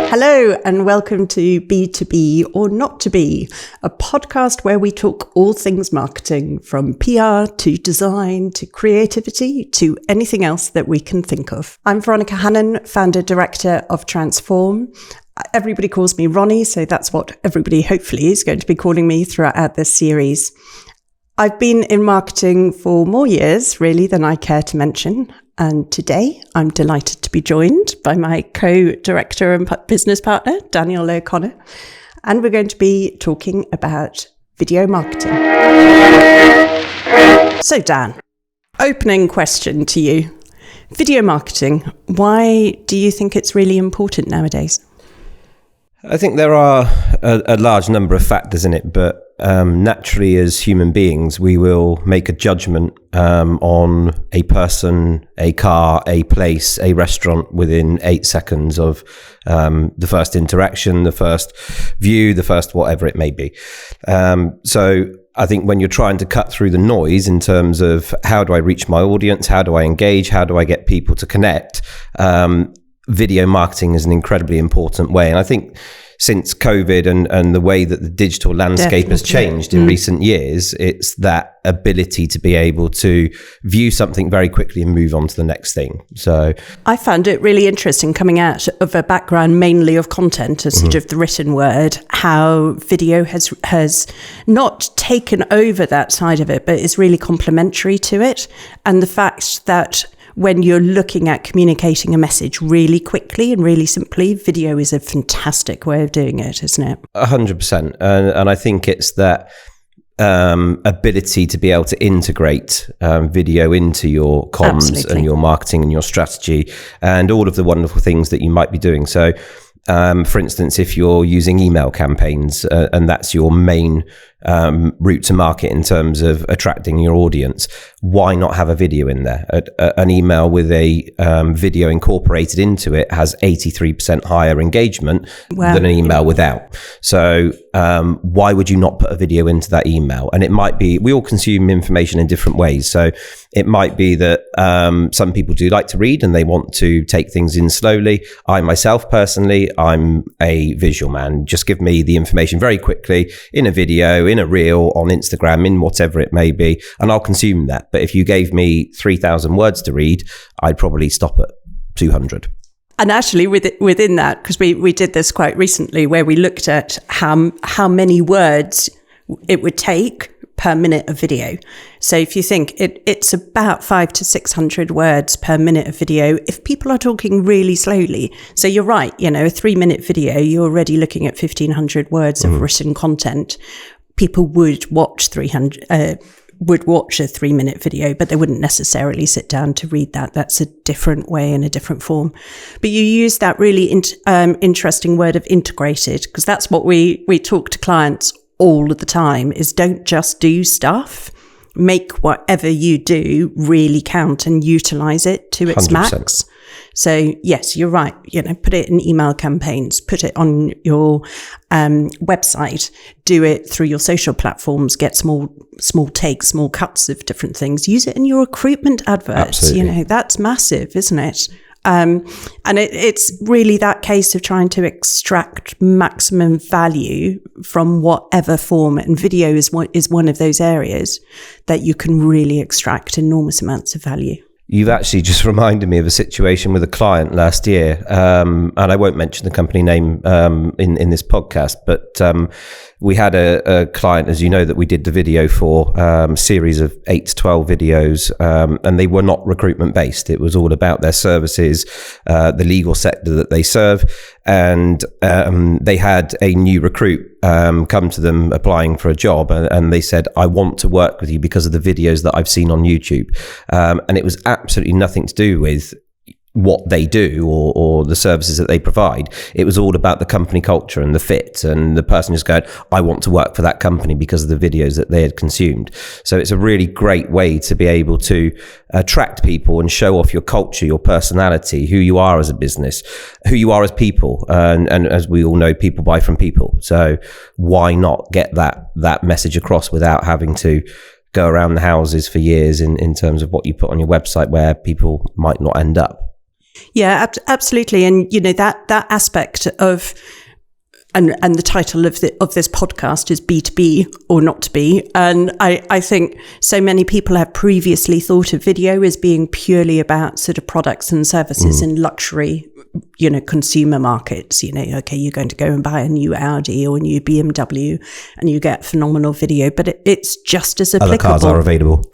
Hello and welcome to B2B or Not to Be, a podcast where we talk all things marketing, from PR to design to creativity to anything else that we can think of. I'm Veronica Hannon, founder director of Transform. Everybody calls me Ronnie, so that's what everybody hopefully is going to be calling me throughout this series. I've been in marketing for more years, really, than I care to mention. And today I'm delighted to be joined by my co-director and business partner, Daniel O'Connor. And we're going to be talking about video marketing. So Dan, opening question to you. Video marketing, why do you think it's really important nowadays? I think there are a large number of factors in it, but naturally as human beings, we will make a judgment on a person, a car, a place, a restaurant within 8 seconds of the first interaction, the first view, the first whatever it may be. So I think when you're trying to cut through the noise in terms of how do I reach my audience, how do I engage, how do I get people to connect, video marketing is an incredibly important way. And I think since COVID and the way that the digital landscape has changed in recent years, it's that ability to be able to view something very quickly and move on to the next thing. So I found it really interesting coming out of a background mainly of content as sort of the written word, how video has not taken over that side of it, but is really complementary to it. And the fact that when you're looking at communicating a message really quickly and really simply, video is a fantastic way of doing it, isn't it? 100%. And I think it's that ability to be able to integrate video into your comms Absolutely. and your marketing and your strategy and all of the wonderful things that you might be doing. So, for instance, if you're using email campaigns and that's your main route to market in terms of attracting your audience, why not have a video in there? An email with a video incorporated into it has 83% higher engagement than an email without. So why would you not put a video into that email? And it might be, we all consume information in different ways. So it might be that some people do like to read and they want to take things in slowly. I myself personally, I'm a visual man. Just give me the information very quickly in a video, in a reel, on Instagram, in whatever it may be, and I'll consume that. But if you gave me 3,000 words to read, I'd probably stop at 200. And actually within that, because we did this quite recently where we looked at how many words it would take per minute of video. So if you think it's about 500 to 600 words per minute of video, if people are talking really slowly. So you're right, a 3-minute video, you're already looking at 1,500 words of written content. People would watch a 3-minute video, but they wouldn't necessarily sit down to read that. That's a different way and a different form. But you use that really interesting word of integrated, because that's what we talk to clients all of the time, is don't just do stuff. Make whatever you do really count and utilize it to its 100%. max. So yes, you're right. Put it in email campaigns, put it on your website, do it through your social platforms, get small takes, small cuts of different things. Use it in your recruitment adverts. Absolutely. That's massive, isn't it? And it's really that case of trying to extract maximum value from whatever form. And video is one of those areas that you can really extract enormous amounts of value. You've actually just reminded me of a situation with a client last year, and I won't mention the company name in this podcast, but we had a client, as you know, that we did the video for, series of 8 to 12 videos, and they were not recruitment based. It was all about their services, the legal sector that they serve, and they had a new recruit come to them applying for a job, and they said, I want to work with you because of the videos that I've seen on YouTube. And it was absolutely nothing to do with what they do or the services that they provide. It was all about the company culture and the fit, and the person just going, I want to work for that company because of the videos that they had consumed. So it's a really great way to be able to attract people and show off your culture, your personality, who you are as a business, who you are as people. And as we all know, people buy from people. So why not get that message across without having to go around the houses for years in terms of what you put on your website where people might not end up. Yeah, absolutely. And, that aspect of, and the title of this podcast is B2B or not to be. And I think so many people have previously thought of video as being purely about sort of products and services in luxury, consumer markets. Okay, you're going to go and buy a new Audi or a new BMW and you get phenomenal video, but it's just as applicable. Other cars are available.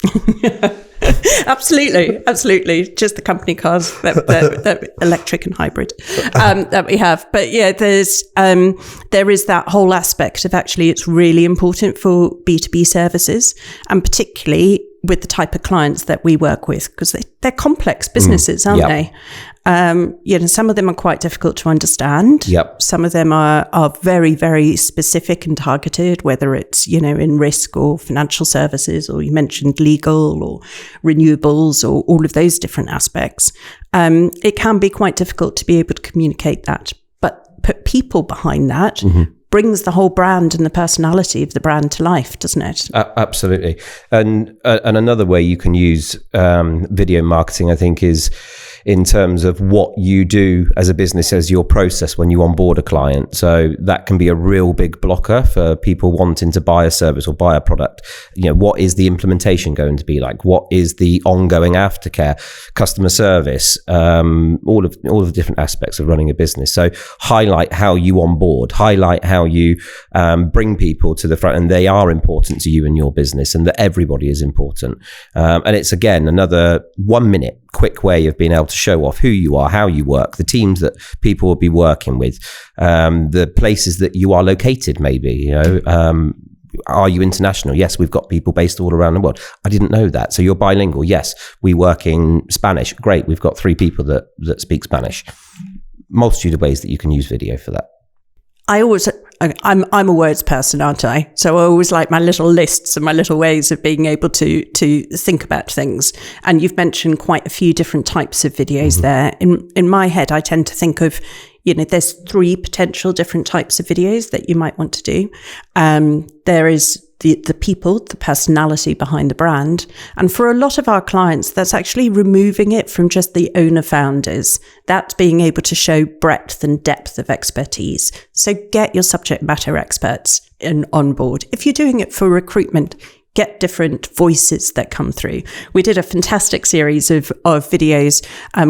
Absolutely. Just the company cars, that electric and hybrid that we have. But yeah, there is that whole aspect of actually it's really important for B2B services, and particularly with the type of clients that we work with, because they're complex businesses, aren't they? Some of them are quite difficult to understand. Yep. Some of them are very, very specific and targeted, whether it's, in risk or financial services, or you mentioned legal or renewables or all of those different aspects. It can be quite difficult to be able to communicate that, but put people behind that brings the whole brand and the personality of the brand to life, doesn't it? Absolutely. And another way you can use video marketing, I think, is in terms of what you do as a business, as your process when you onboard a client. So that can be a real big blocker for people wanting to buy a service or buy a product. What is the implementation going to be like? What is the ongoing aftercare, customer service, all of the different aspects of running a business. So highlight how you onboard, highlight how you bring people to the front, and they are important to you and your business, and that everybody is important. And it's, again, another 1 minute quick way of being able to show off who you are, how you work, the teams that people will be working with, the places that you are located, maybe, are you international? Yes, we've got people based all around the world. I didn't know that. So you're bilingual? Yes, we work in Spanish. Great, we've got 3 people that speak Spanish. Multitude of ways that you can use video for that. I'm a words person, aren't I? So I always like my little lists and my little ways of being able to think about things. And you've mentioned quite a few different types of videos there. In my head, I tend to think of, there's 3 potential different types of videos that you might want to do. There is the people, the personality behind the brand. And for a lot of our clients, that's actually removing it from just the owner founders. That's being able to show breadth and depth of expertise. So get your subject matter experts on board. If you're doing it for recruitment, get different voices that come through. We did a fantastic series of videos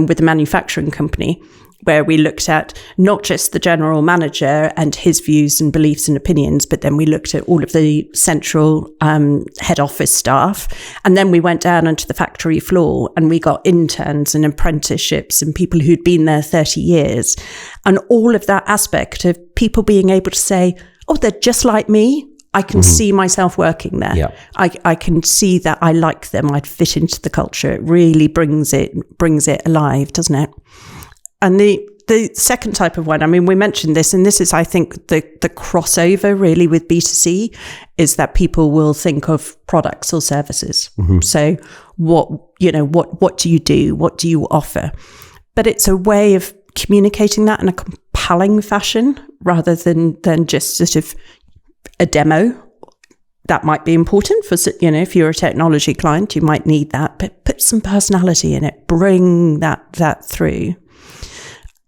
with a manufacturing company, where we looked at not just the general manager and his views and beliefs and opinions, but then we looked at all of the central head office staff. And then we went down onto the factory floor and we got interns and apprenticeships and people who'd been there 30 years. And all of that aspect of people being able to say, oh, they're just like me. I can see myself working there. Yeah. I can see that I like them. I'd fit into the culture. It really brings it alive, doesn't it? And the second type of one, I mean, we mentioned this, and this is, I think, the crossover really with B2C, is that people will think of products or services. So what do you do? What do you offer? But it's a way of communicating that in a compelling fashion rather than just sort of a demo. That might be important for, if you're a technology client, you might need that, but put some personality in it, bring that through.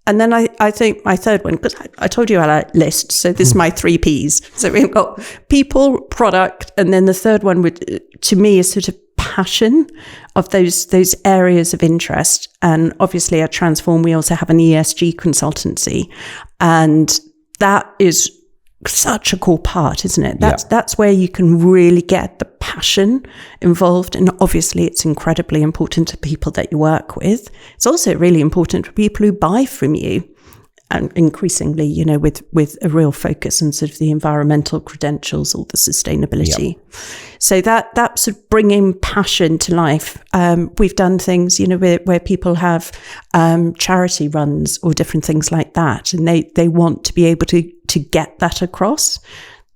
And then I think my third one, because I told you I like lists, so this is my 3 Ps. So we've got people, product, and then the third one to me is sort of passion of those areas of interest. And obviously at Transform, we also have an ESG consultancy, and that is such a core part, isn't it? That's where you can really get the passion involved. And obviously it's incredibly important to people that you work with. It's also really important for people who buy from you, and increasingly, with a real focus on sort of the environmental credentials or the sustainability. So that sort of bringing passion to life. We've done things, where people have charity runs or different things like that, and they want to be able to get that across.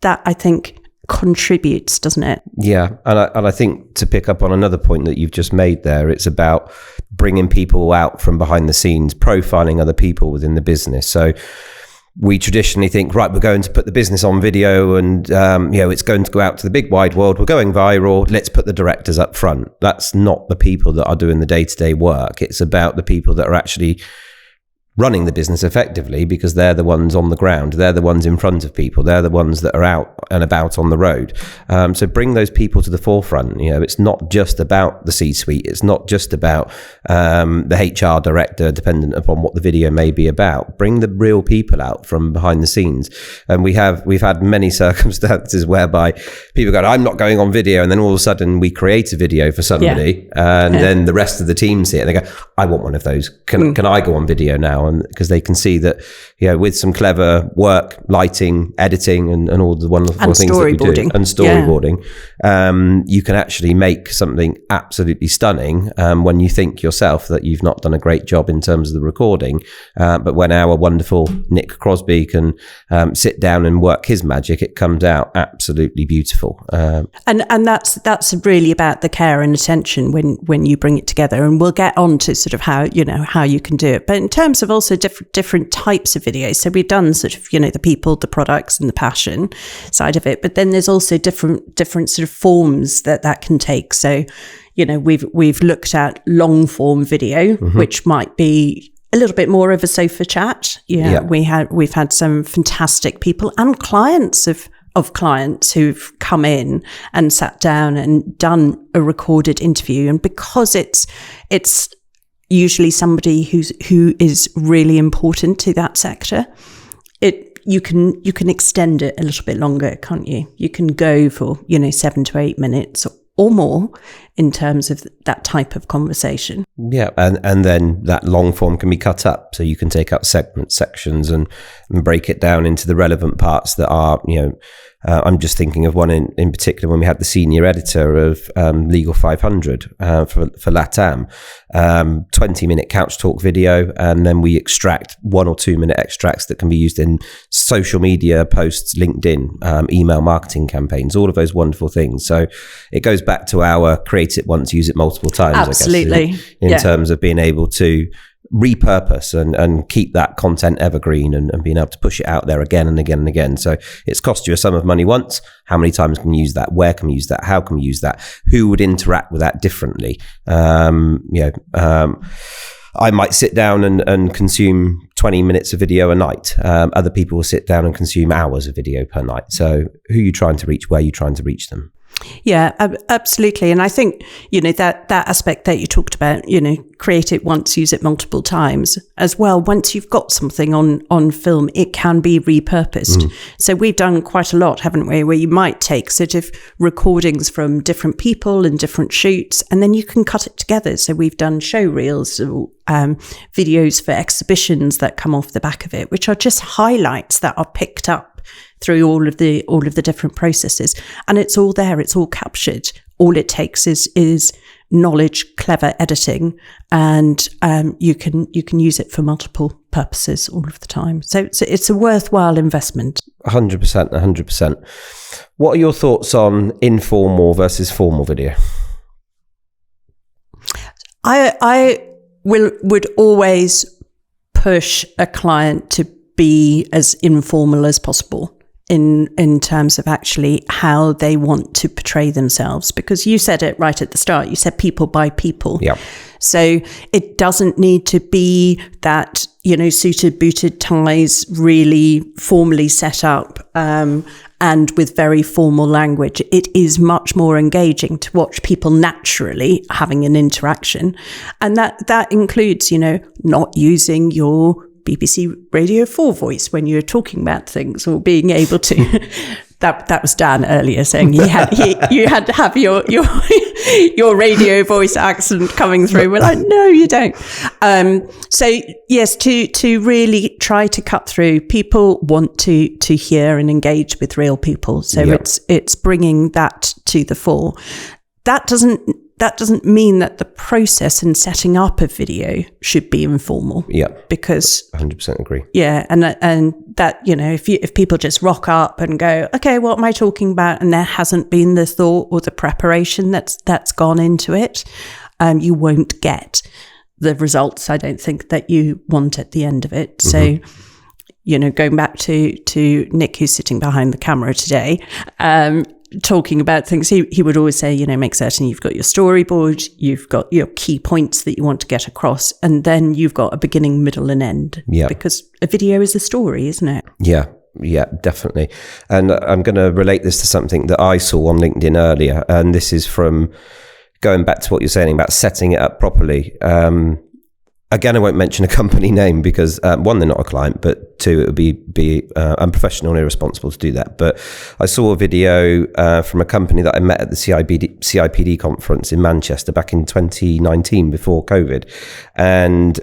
That, I think, contributes, doesn't it? Yeah, and I think, to pick up on another point that you've just made there, it's about bringing people out from behind the scenes, profiling other people within the business. So we traditionally think, right, we're going to put the business on video and, it's going to go out to the big wide world. We're going viral. Let's put the directors up front. That's not the people that are doing the day-to-day work. It's about the people that are actually running the business effectively, because they're the ones on the ground. They're the ones in front of people. They're the ones that are out and about on the road. So bring those people to the forefront. It's not just about the C-suite. It's not just about the HR director, dependent upon what the video may be about. Bring the real people out from behind the scenes. And we've had many circumstances whereby people go, I'm not going on video. And then all of a sudden we create a video for somebody then the rest of the team see it and they go, I want one of those. Can I go on video now? And because they can see that, with some clever work, lighting, editing, and all the wonderful things that we do, and storyboarding, you can actually make something absolutely stunning when you think yourself that you've not done a great job in terms of the recording. But when our wonderful Nick Crosby can sit down and work his magic, it comes out absolutely beautiful. And that's really about the care and attention when you bring it together. And we'll get on to sort of how you can do it. But in terms of also different types of videos, so we've done sort of the people, the products, and the passion side of it. But then there's also different sort of forms that can take. So we've looked at long form video, which might be a little bit more of a sofa chat. We've had some fantastic people and clients of clients who've come in and sat down and done a recorded interview. And because it's usually somebody who is really important to that sector, you can extend it a little bit longer, can't you? You can go for 7 to 8 minutes or more in terms of that type of conversation. Yeah, and then that long form can be cut up, so you can take out sections and break it down into the relevant parts that are, I'm just thinking of one in particular when we had the senior editor of Legal 500 for LATAM, 20-minute couch talk video, and then we extract 1 or 2 minute extracts that can be used in social media posts, LinkedIn, email marketing campaigns, all of those wonderful things. So it goes back to our create it once, use it multiple times. Absolutely. I guess, in terms of being able to repurpose and keep that content evergreen and being able to push it out there again and again and again. So it's cost you a sum of money once. How many times can you use that? Where can we use that? How can we use that? Who would interact with that differently? I might sit down and consume 20 minutes of video a night. Other people will sit down and consume hours of video per night. So who are you trying to reach? Where are you trying to reach them? Yeah, absolutely. And I think, that aspect that you talked about, create it once, use it multiple times as well. Once you've got something on film, it can be repurposed. So we've done quite a lot, haven't we, where you might take sort of recordings from different people and different shoots, and then you can cut it together. So we've done show reels, videos for exhibitions that come off the back of it, which are just highlights that are picked up through all of the different processes, and it's all there, it's all captured. All it takes is knowledge, clever editing, and you can use it for multiple purposes all of the time. So it's a worthwhile investment. 100%. What are your thoughts on informal versus formal video? I would always push a client to be as informal as possible in terms of actually how they want to portray themselves, because you said it right at the start. You said people by people. Yeah. So it doesn't need to be that, suited, booted ties, really formally set up, and with very formal language. It is much more engaging to watch people naturally having an interaction. And that includes, not using your BBC Radio 4 voice when you're talking about things, or being able to that was Dan earlier saying you had to have your radio voice accent coming through. We're like, no, you don't. So yes, to really try to cut through. People want to hear and engage with real people. So it's bringing that to the fore. That doesn't mean that the process and setting up a video should be informal. Yeah, because 100% agree. Yeah, and that if people just rock up and go, okay, what am I talking about, and there hasn't been the thought or the preparation that's gone into it, you won't get the results, I don't think, that you want at the end of it. So going back to Nick, who's sitting behind the camera today, talking about things, he would always say, make certain you've got your storyboard, you've got your key points that you want to get across, and then you've got a beginning, middle, and end. Yeah. Because a video is a story, isn't it? Yeah. Yeah, definitely. And I'm going to relate this to something that I saw on LinkedIn earlier. And this is from going back to what you're saying about setting it up properly. Again, I won't mention a company name because one, they're not a client, but two, it would be unprofessional and irresponsible to do that. But I saw a video from a company that I met at the CIPD conference in Manchester back in 2019 before COVID, and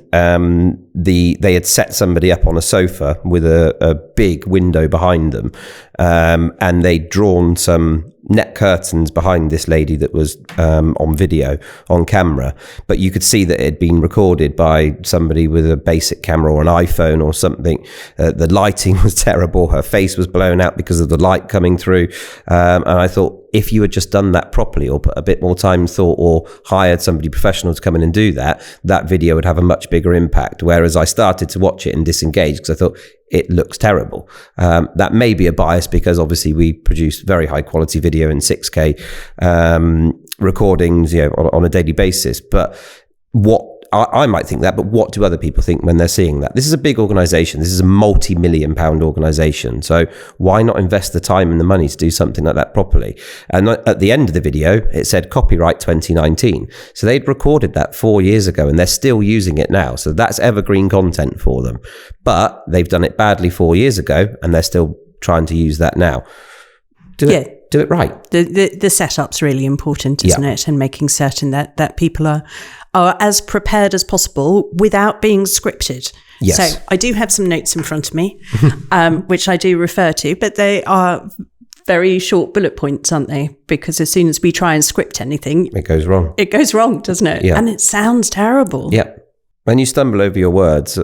they had set somebody up on a sofa with a big window behind them, and they'd drawn some net curtains behind this lady that was on video, on camera, but you could see that it had been recorded by somebody with a basic camera or an iPhone or something. The lighting was terrible. Her face was blown out because of the light coming through. And I thought, if you had just done that properly or put a bit more time, thought, or hired somebody professional to come in and do that, that video would have a much bigger impact. Whereas I started to watch it and disengage because I thought, it looks terrible. That may be a bias because obviously we produce very high quality video in 6K recordings, on a daily basis. But what I might think that, but what do other people think when they're seeing that? This is a big organization. This is a multi-million pound organization. So why not invest the time and the money to do something like that properly? And at the end of the video, it said copyright 2019. So they'd recorded that 4 years ago and they're still using it now. So that's evergreen content for them. But they've done it badly 4 years ago and they're still trying to use that now. Do it right. The setup's really important, isn't it? And making certain that people are as prepared as possible without being scripted. Yes. So I do have some notes in front of me, which I do refer to, but they are very short bullet points, aren't they? Because as soon as we try and script anything, it goes wrong. It goes wrong, doesn't it? Yeah. And it sounds terrible. Yeah. When you stumble over your words,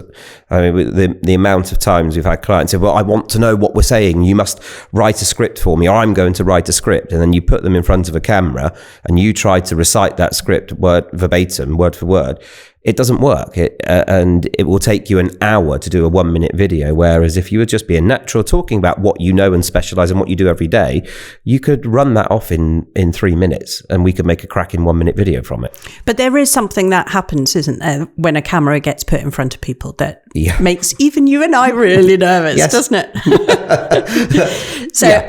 I mean, the amount of times we've had clients say, well, I want to know what we're saying. You must write a script for me, or I'm going to write a script. And then you put them in front of a camera and you try to recite that script verbatim, word for word. It doesn't work. And it will take you an hour to do a 1 minute video. Whereas if you were just being natural, talking about what you know and specialize in what you do every day, you could run that off in 3 minutes and we could make a cracking 1 minute video from it. But there is something that happens, isn't there, when a camera gets put in front of people that makes even you and I really nervous, doesn't it? So,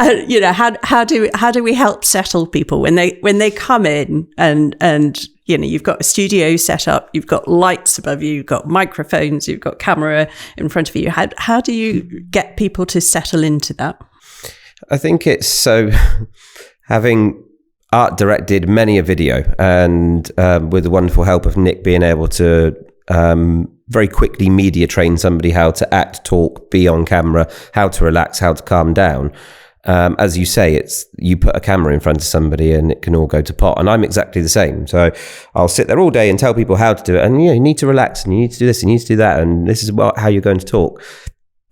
how do we help settle people when they come in and you've got a studio set up, you've got lights above you, you've got microphones, you've got camera in front of you. How do you get people to settle into that? I think it's having art directed many a video and with the wonderful help of Nick being able to very quickly media train somebody how to act, talk, be on camera, how to relax, how to calm down. As you say, it's you put a camera in front of somebody and it can all go to pot. And I'm exactly the same. So I'll sit there all day and tell people how to do it. And you need to relax and you need to do this and you need to do that. And this is how you're going to talk.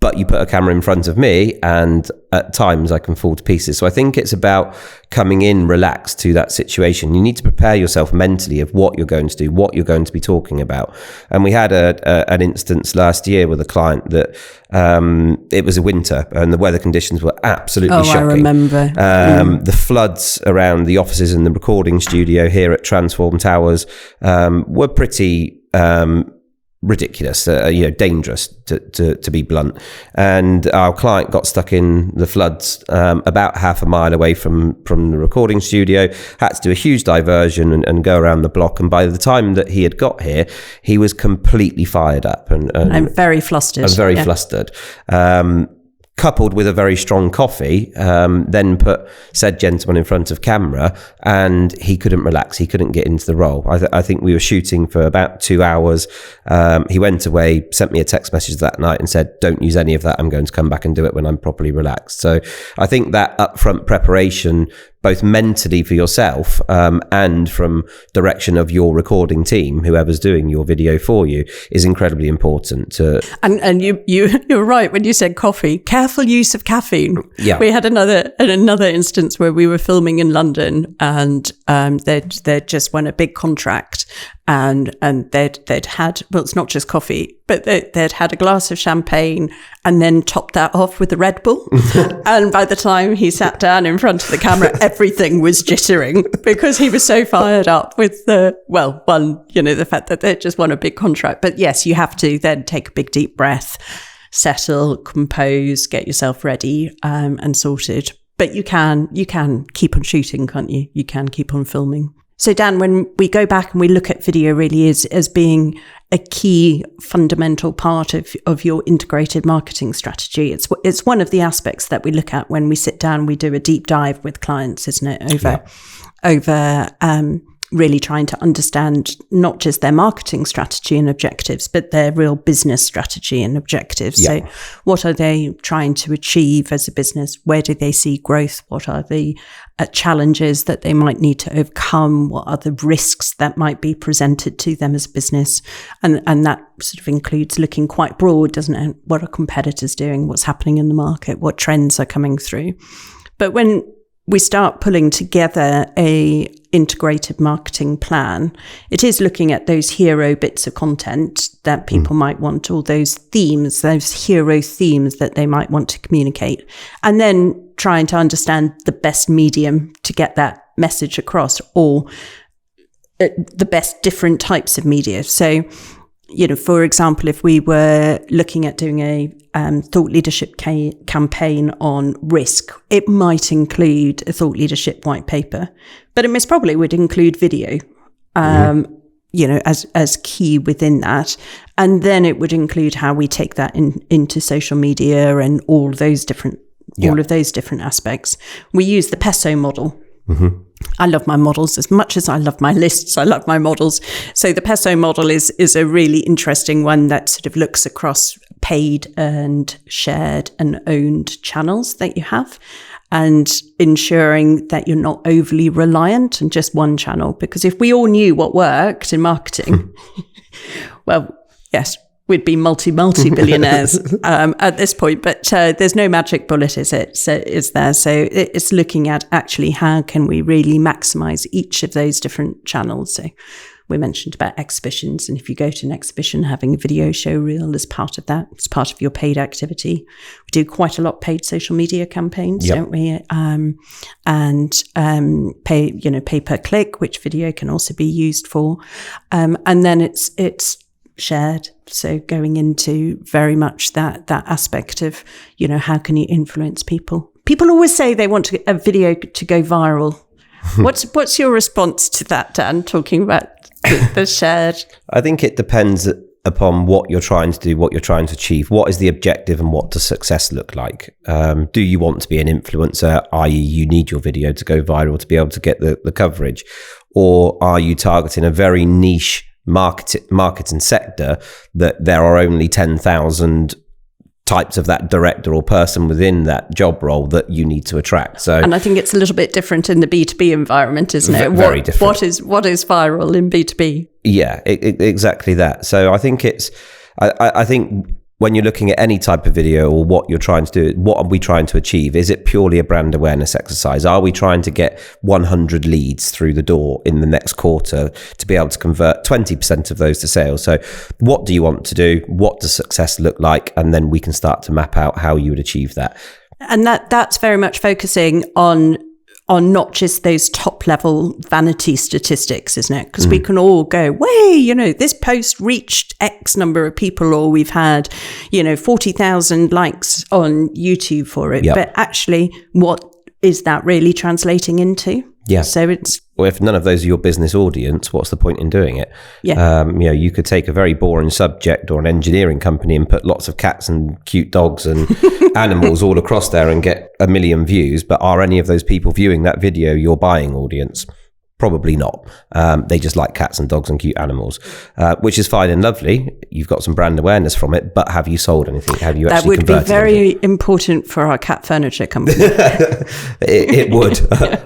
But you put a camera in front of me and at times I can fall to pieces. So I think it's about coming in relaxed to that situation. You need to prepare yourself mentally of what you're going to do, what you're going to be talking about. And we had an instance last year with a client that it was a winter and the weather conditions were absolutely shocking. I remember. The floods around the offices and the recording studio here at Transform Towers were pretty ridiculous, dangerous to be blunt. And our client got stuck in the floods about half a mile away from the recording studio, had to do a huge diversion and go around the block. And by the time that he had got here, he was completely fired up and I'm very flustered. I'm very flustered. Coupled with a very strong coffee, then put said gentleman in front of camera and he couldn't relax. He couldn't get into the role. I think we were shooting for about 2 hours. He went away, sent me a text message that night and said, don't use any of that. I'm going to come back and do it when I'm properly relaxed. So I think that upfront preparation, both mentally for yourself and from direction of your recording team, whoever's doing your video for you, is incredibly important. And you're right when you said coffee. Careful use of caffeine. Yeah. We had another instance where we were filming in London and they'd just won a big contract and they'd had, well, it's not just coffee, but they'd had a glass of champagne and then topped that off with a Red Bull. And by the time he sat down in front of the camera, everything was jittering because he was so fired up with the fact that they just won a big contract. But yes, you have to then take a big deep breath, settle, compose, get yourself ready, and sorted. But you can keep on shooting, can't you? You can keep on filming. So Dan, when we go back and we look at video really as being a key fundamental part of your integrated marketing strategy, it's one of the aspects that we look at when we sit down, we do a deep dive with clients, isn't it? Over really trying to understand not just their marketing strategy and objectives, but their real business strategy and objectives. Yeah. So what are they trying to achieve as a business? Where do they see growth? What are the challenges that they might need to overcome? What are the risks that might be presented to them as a business? And that sort of includes looking quite broad, doesn't it? What are competitors doing? What's happening in the market? What trends are coming through? But when we start pulling together a integrated marketing plan, it is looking at those hero bits of content that people might want, all those themes, those hero themes that they might want to communicate, and then trying to understand the best medium to get that message across, or the best different types of media. So, for example, if we were looking at doing a thought leadership campaign on risk, it might include a thought leadership white paper, but it most probably would include video, as key within that. And then it would include how we take that into social media and all of those different aspects. We use the PESO model. Mm-hmm. I love my models as much as I love my lists. I love my models. So the PESO model is a really interesting one that sort of looks across paid and shared and owned channels that you have, and ensuring that you're not overly reliant on just one channel. Because if we all knew what worked in marketing, well, yes, we'd be multi-billionaires at this point, but there's no magic bullet, is there? So it's looking at actually how can we really maximize each of those different channels. So we mentioned about exhibitions, and if you go to an exhibition, having a video show reel as part of that, it's part of your paid activity. We do quite a lot of paid social media campaigns, don't we? Pay per click, which video can also be used for, and then it's shared. So going into very much that aspect of, how can you influence people? People always say they want a video to go viral. What's your response to that, Dan, talking about the shared? I think it depends upon what you're trying to do, what you're trying to achieve. What is the objective and what does success look like? Do you want to be an influencer, i.e. you need your video to go viral to be able to get the coverage? Or are you targeting a very niche marketing sector that there are only 10,000 types of that director or person within that job role that you need to attract? So, and I think it's a little bit different in the B2B environment, isn't it? Very different. What is viral in B2B? Yeah, exactly that. So I think I think when you're looking at any type of video or what you're trying to do, what are we trying to achieve? Is it purely a brand awareness exercise? Are we trying to get 100 leads through the door in the next quarter to be able to convert 20% of those to sales? So what do you want to do? What does success look like? And then we can start to map out how you would achieve that. And that's very much focusing on not just those top level vanity statistics, isn't it? Because we can all go, this post reached X number of people, or we've had, 40,000 likes on YouTube for it. Yep. But actually, what is that really translating into? Yeah. So it's... Well, if none of those are your business audience, what's the point in doing it? Yeah. You could take a very boring subject or an engineering company and put lots of cats and cute dogs and animals all across there and get 1 million views. But are any of those people viewing that video your buying audience? Probably not. They just like cats and dogs and cute animals, which is fine and lovely. You've got some brand awareness from it, but have you sold anything? Have you actually converted? That would be very important for our cat furniture company. it would,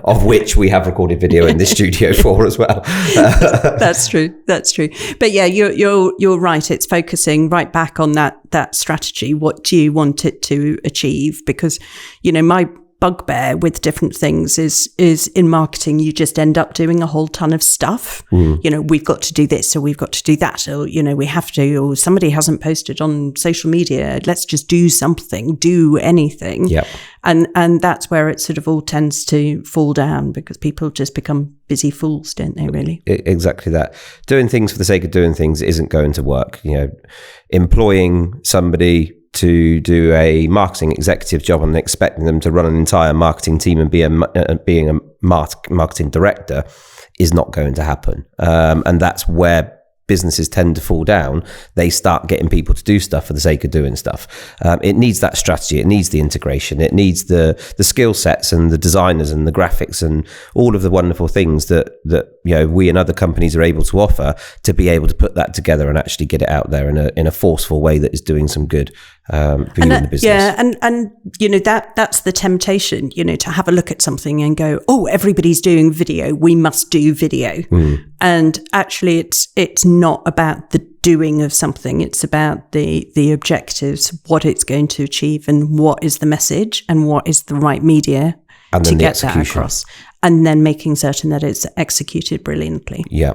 of which we have recorded video in this studio for as well. That's true. But yeah, you're right. It's focusing right back on that strategy. What do you want it to achieve? Because, my bugbear with different things is in marketing, you just end up doing a whole ton of stuff. We've got to do this, or we've got to do that, or, we have to, or somebody hasn't posted on social media. Let's just do something, do anything. Yep. And that's where it sort of all tends to fall down, because people just become busy fools, don't they, really? Exactly that. Doing things for the sake of doing things isn't going to work. Employing somebody to do a marketing executive job and expecting them to run an entire marketing team and being a marketing director is not going to happen. And that's where businesses tend to fall down. They start getting people to do stuff for the sake of doing stuff. It needs that strategy. It needs the integration. It needs the skill sets and the designers and the graphics and all of the wonderful things that we and other companies are able to offer, to be able to put that together and actually get it out there in a forceful way that is doing some good for you in the business. Yeah, and that's the temptation, to have a look at something and go, oh, everybody's doing video, we must do video. And actually it's not about the doing of something, it's about the objectives, what it's going to achieve, and what is the message, and what is the right media to get that across, and then making certain that it's executed brilliantly. Yeah.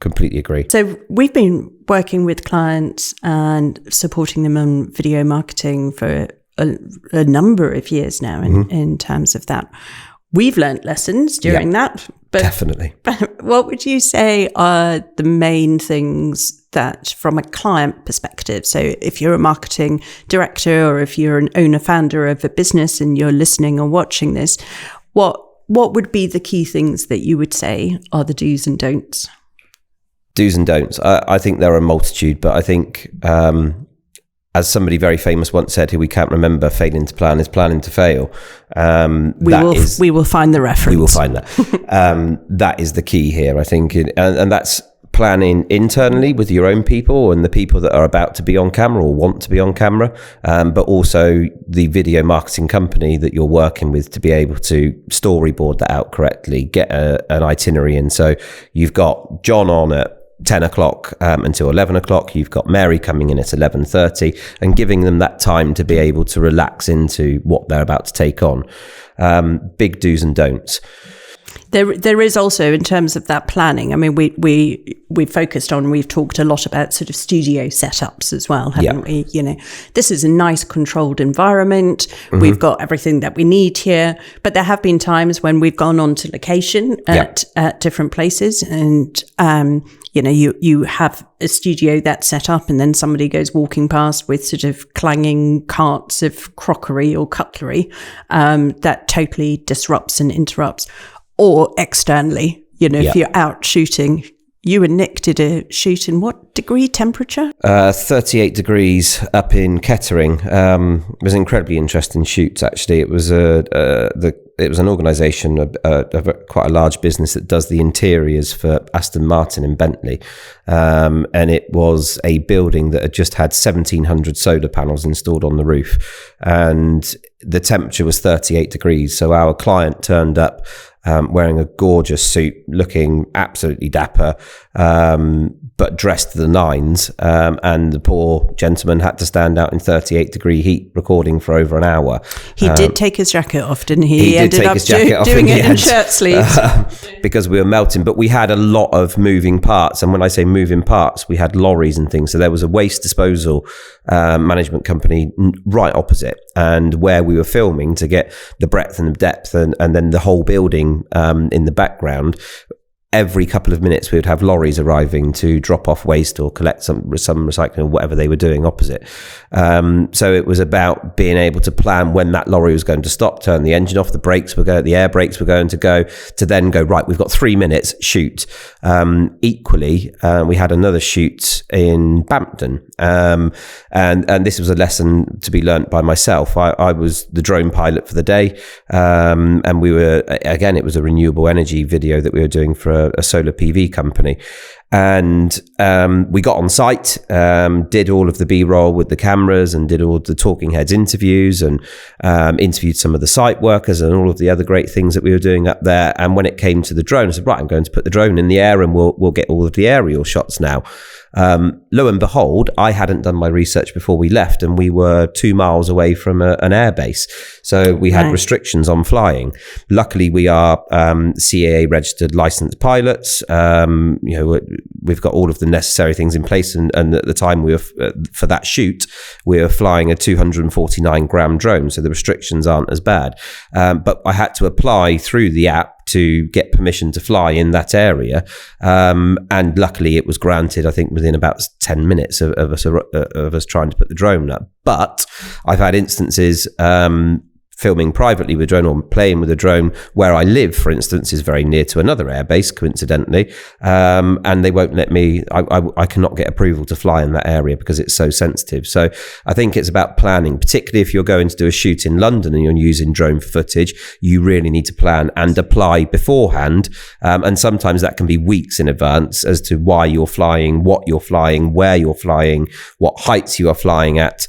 Completely agree. So we've been working with clients and supporting them on video marketing for a number of years now in terms of that. We've learnt lessons during that. But definitely. What would you say are the main things that, from a client perspective, so if you're a marketing director or if you're an owner-founder of a business and you're listening or watching this, what would be the key things that you would say are the do's and don'ts? Do's and don'ts. I think there are a multitude, but I think, as somebody very famous once said, who we can't remember, failing to plan is planning to fail. We will find the reference. We will find that. That is the key here, I think. And that's planning internally with your own people and the people that are about to be on camera or want to be on camera, but also the video marketing company that you're working with, to be able to storyboard that out correctly, get an itinerary in. So you've got John on at 10 o'clock until 11 o'clock. You've got Mary coming in at 11:30, and giving them that time to be able to relax into what they're about to take on. Big do's and don'ts. There is also, in terms of that planning, I mean, we've talked a lot about sort of studio setups as well, haven't we? This is a nice controlled environment. We've got everything that we need here. But there have been times when we've gone on to location at different places, and you have a studio that's set up, and then somebody goes walking past with sort of clanging carts of crockery or cutlery that totally disrupts and interrupts. Or externally, if you're out shooting. You and Nick did a shoot in what degree temperature? 38 degrees up in Kettering. It was an incredibly interesting shoot, actually. It was it was an organisation, quite a large business that does the interiors for Aston Martin and Bentley. And it was a building that had just had 1,700 solar panels installed on the roof. And the temperature was 38 degrees. So our client turned up wearing a gorgeous suit, looking absolutely dapper, but dressed to the nines. And the poor gentleman had to stand out in 38-degree heat recording for over an hour. He did take his jacket off, didn't he? He ended up doing it in shirt sleeves. Because we were melting. But we had a lot of moving parts. And when I say moving parts, we had lorries and things. So there was a waste disposal management company right opposite. And where we were filming, to get the breadth and the depth and then the whole building in the background, every couple of minutes we would have lorries arriving to drop off waste or collect some recycling or whatever they were doing opposite. So it was about being able to plan when that lorry was going to stop, turn the engine off, the air brakes were going to go, to then go, right, we've got 3 minutes, shoot. Equally, we had another shoot in Bampton. And this was a lesson to be learnt by myself. I was the drone pilot for the day. And we were, again, it was a renewable energy video that we were doing for a solar PV company. And we got on site, did all of the B-roll with the cameras and did all the talking heads interviews and interviewed some of the site workers and all of the other great things that we were doing up there. And when it came to the drone, I said, right, I'm going to put the drone in the air and we'll get all of the aerial shots now. Lo and behold, I hadn't done my research before we left, and we were 2 miles away from an airbase. So we had restrictions on flying. Luckily, we are CAA registered licensed pilots. We've got all of the necessary things in place. And at the time we were, for that shoot, we were flying a 249 gram drone. So the restrictions aren't as bad. But I had to apply through the app to get permission to fly in that area. And luckily it was granted, I think, within about 10 minutes of us trying to put the drone up. But I've had instances, filming privately with a drone or playing with a drone where I live, for instance, is very near to another airbase, coincidentally, and they won't let me, I cannot get approval to fly in that area because it's so sensitive. So I think it's about planning, particularly if you're going to do a shoot in London and you're using drone footage. You really need to plan and apply beforehand, and sometimes that can be weeks in advance as to why you're flying, what you're flying, where you're flying, what heights you are flying at,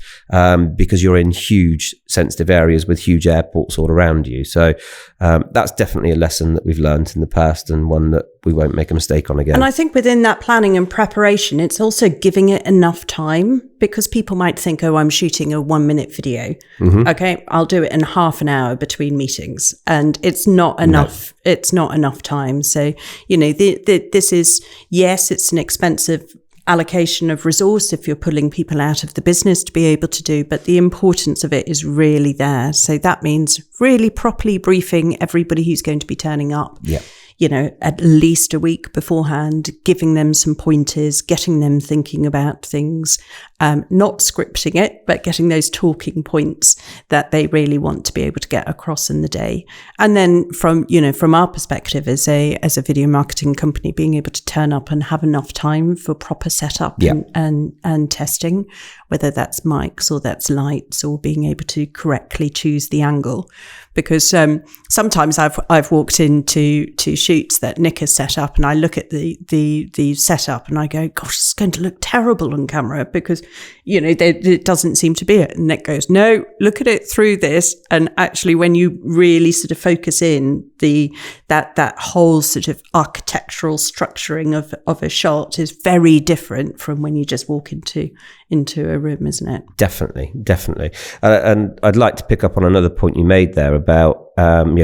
because you're in huge sensitive areas with huge airports all around you. So that's definitely a lesson that we've learned in the past, and one that we won't make a mistake on again. And I think within that planning and preparation, it's also giving it enough time, because people might think, oh, I'm shooting a 1 minute video. Mm-hmm. Okay, I'll do it in half an hour between meetings, and it's not enough. No. It's not enough time. So, this is, yes, it's an expensive allocation of resource if you're pulling people out of the business to be able to do, but the importance of it is really there. So that means really properly briefing everybody who's going to be turning up. Yeah. At least a week beforehand, giving them some pointers, getting them thinking about things, not scripting it, but getting those talking points that they really want to be able to get across in the day. And then from our perspective as a video marketing company, being able to turn up and have enough time for proper setup and testing, whether that's mics or that's lights, or being able to correctly choose the angle. Because sometimes I've walked into shoots that Nick has set up, and I look at the setup and I go, gosh, it's going to look terrible on camera because it doesn't seem to be it. And Nick goes, no, look at it through this. And actually, when you really sort of focus in, that whole sort of architectural structuring of a shot is very different from when you just walk into a room, isn't it? Definitely. And I'd like to pick up on another point you made there about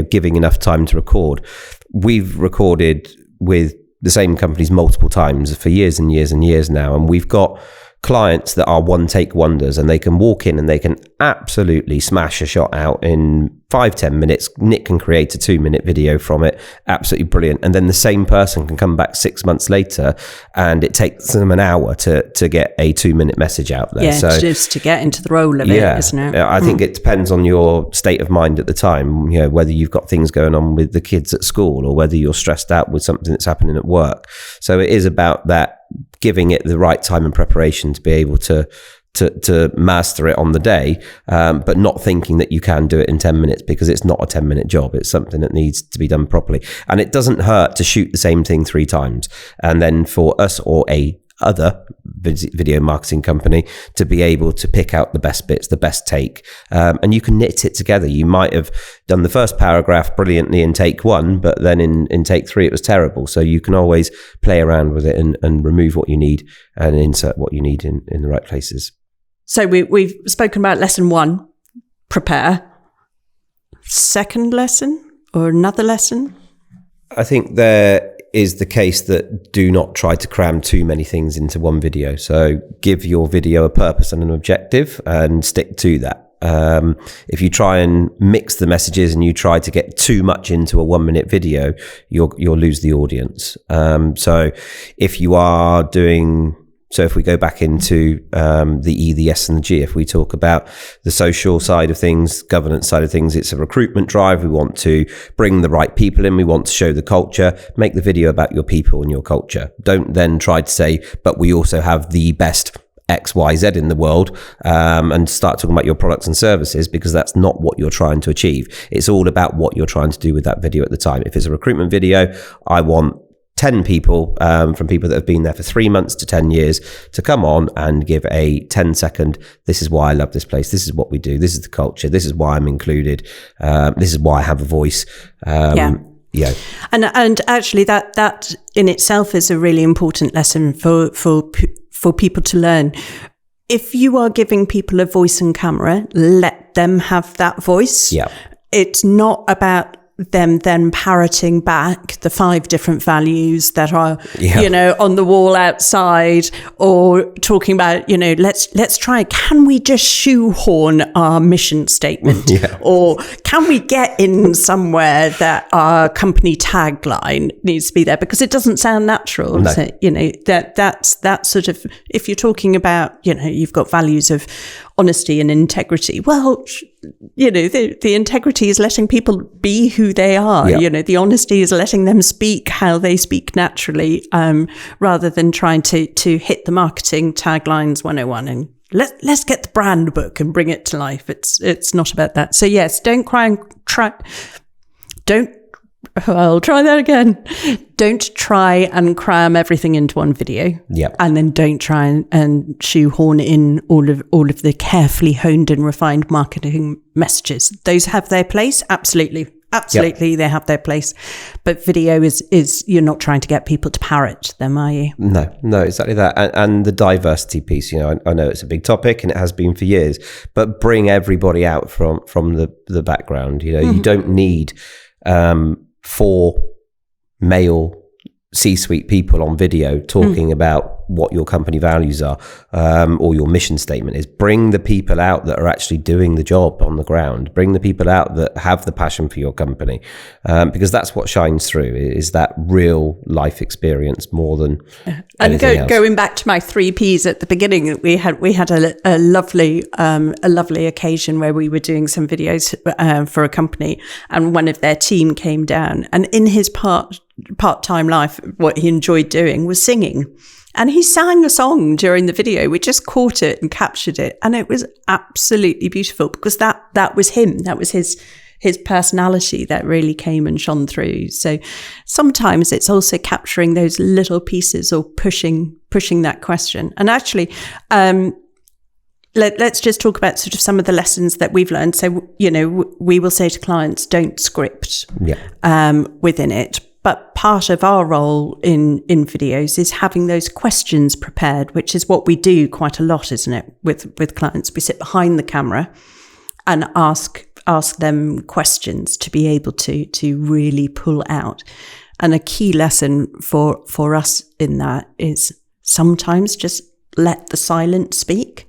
giving enough time to record. We've recorded with the same companies multiple times for years and years and years now, and we've got clients that are one take wonders, and they can walk in and they can absolutely smash a shot out in 5-10 minutes. Nick can create a 2-minute video from it, absolutely brilliant. And then the same person can come back 6 months later and it takes them an hour to get a 2-minute message out there. Yeah, so just to get into the role of it, isn't it? I think it depends on your state of mind at the time, whether you've got things going on with the kids at school or whether you're stressed out with something that's happening at work. So it is about that, giving it the right time and preparation to be able to master it on the day, but not thinking that you can do it in 10 minutes, because it's not a 10-minute job. It's something that needs to be done properly. And it doesn't hurt to shoot the same thing 3 times. And then for us or a other video marketing company to be able to pick out the best bits, the best take, and you can knit it together. You might have done the first paragraph brilliantly in take 1, but then in take 3 it was terrible. So you can always play around with it and remove what you need and insert what you need in the right places. So we've spoken about lesson 1, prepare. Second lesson or another lesson? I think there is the case that do not try to cram too many things into one video. So give your video a purpose and an objective and stick to that. If you try and mix the messages and you try to get too much into a 1-minute video, you'll lose the audience. So if you are doing... So if we go back into the E, the S and the G, if we talk about the social side of things, governance side of things, it's a recruitment drive. We want to bring the right people in. We want to show the culture. Make the video about your people and your culture. Don't then try to say, but we also have the best X, Y, Z in the world, and start talking about your products and services, because that's not what you're trying to achieve. It's all about what you're trying to do with that video at the time. If it's a recruitment video, I want 10 people, from people that have been there for 3 months to 10 years, to come on and give a 10-second, this is why I love this place, this is what we do, this is the culture, this is why I'm included, this is why I have a voice. Yeah. And actually that in itself is a really important lesson for people to learn. If you are giving people a voice and camera, let them have that voice. Yeah. It's not about them then parroting back the 5 different values that are, on the wall outside, or talking about, let's try, can we just shoehorn our mission statement? Or can we get in somewhere that our company tagline needs to be there? Because it doesn't sound natural. No. So, that's sort of, if you're talking about, you've got values of honesty and integrity. Well, the integrity is letting people be who they are. Yeah. The honesty is letting them speak how they speak naturally, rather than trying to hit the marketing taglines 101 and let's get the brand book and bring it to life. It's not about that. So yes, I'll try that again. Don't try and cram everything into one video. Yeah. And then don't try and shoehorn in all of the carefully honed and refined marketing messages. Those have their place. Absolutely. They have their place. But video is you're not trying to get people to parrot them, are you? No, exactly that. And the diversity piece, I know it's a big topic and it has been for years, but bring everybody out from the background. You don't need 4 male C-suite people on video talking about what your company values are, or your mission statement is. Bring the people out that are actually doing the job on the ground. Bring the people out that have the passion for your company, because that's what shines through, is that real life experience more than anything else. Going back to my 3 Ps at the beginning, we had a lovely occasion where we were doing some videos for a company, and one of their team came down, and in his part-time life, what he enjoyed doing was singing. And he sang a song during the video. We just caught it and captured it. And it was absolutely beautiful, because that was him. That was his personality that really came and shone through. So sometimes it's also capturing those little pieces, or pushing that question. And actually, let's just talk about sort of some of the lessons that we've learned. So, we will say to clients, don't script within it. But part of our role in videos is having those questions prepared, which is what we do quite a lot, isn't it? With clients, we sit behind the camera and ask them questions to be able to really pull out. And a key lesson for us in that is sometimes just let the silence speak,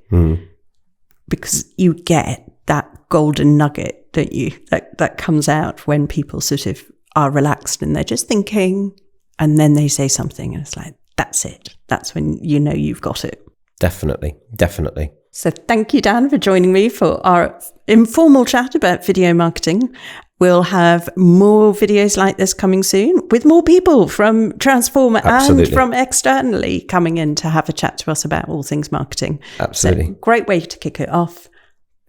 because you get that golden nugget, don't you? That comes out when people sort of are relaxed and they're just thinking, and then they say something and it's like, that's it. That's when you've got it. Definitely. So thank you, Dan, for joining me for our informal chat about video marketing. We'll have more videos like this coming soon, with more people from Transform and from externally coming in to have a chat to us about all things marketing. Absolutely. So, great way to kick it off.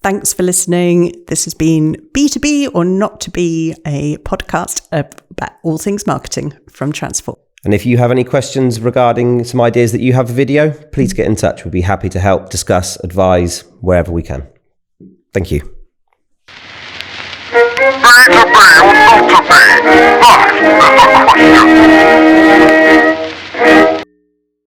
Thanks for listening. This has been B2B or Not to Be, a podcast about all things marketing from Transform. And if you have any questions regarding some ideas that you have for video, please get in touch. We'll be happy to help, discuss, advise wherever we can. Thank you.